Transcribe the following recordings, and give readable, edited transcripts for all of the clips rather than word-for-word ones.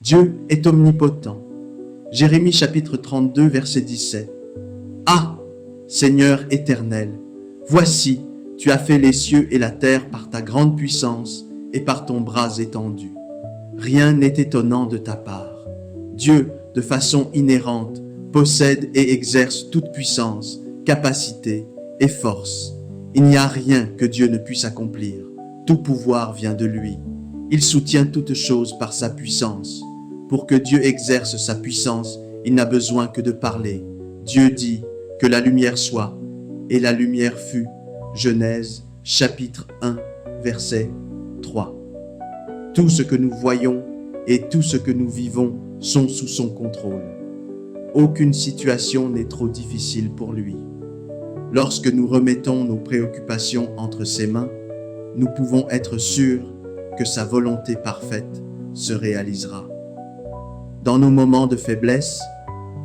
Dieu est omnipotent. Jérémie chapitre 32, verset 17. Ah, Seigneur éternel, voici, tu as fait les cieux et la terre par ta grande puissance et par ton bras étendu. Rien n'est étonnant de ta part. Dieu, de façon inhérente, possède et exerce toute puissance, capacité et force. Il n'y a rien que Dieu ne puisse accomplir. Tout pouvoir vient de lui. Il soutient toutes choses par sa puissance. Pour que Dieu exerce sa puissance, il n'a besoin que de parler. Dieu dit que la lumière soit, et la lumière fut. Genèse chapitre 1, verset 3. Tout ce que nous voyons et tout ce que nous vivons sont sous son contrôle. Aucune situation n'est trop difficile pour lui. Lorsque nous remettons nos préoccupations entre ses mains, nous pouvons être sûrs que sa volonté parfaite se réalisera. Dans nos moments de faiblesse,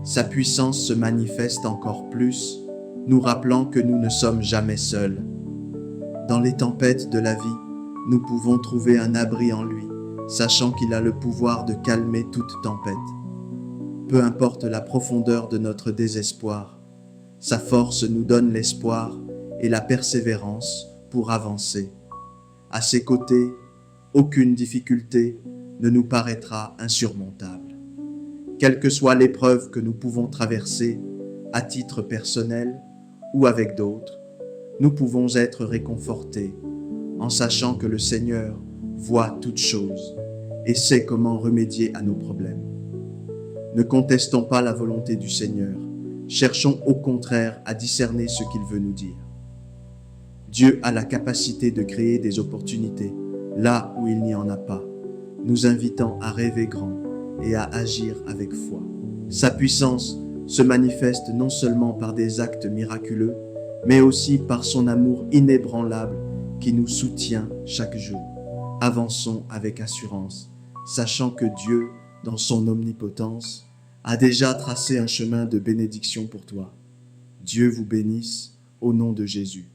sa puissance se manifeste encore plus, nous rappelant que nous ne sommes jamais seuls. Dans les tempêtes de la vie, nous pouvons trouver un abri en lui, sachant qu'il a le pouvoir de calmer toute tempête. Peu importe la profondeur de notre désespoir, sa force nous donne l'espoir et la persévérance pour avancer. À ses côtés, aucune difficulté ne nous paraîtra insurmontable. Quelle que soit l'épreuve que nous pouvons traverser, à titre personnel ou avec d'autres, nous pouvons être réconfortés en sachant que le Seigneur voit toutes choses et sait comment remédier à nos problèmes. Ne contestons pas la volonté du Seigneur, cherchons au contraire à discerner ce qu'il veut nous dire. Dieu a la capacité de créer des opportunités là où il n'y en a pas, nous invitant à rêver grand et à agir avec foi. Sa puissance se manifeste non seulement par des actes miraculeux, mais aussi par son amour inébranlable qui nous soutient chaque jour. Avançons avec assurance, sachant que Dieu, dans son omnipotence, a déjà tracé un chemin de bénédiction pour toi. Dieu vous bénisse au nom de Jésus.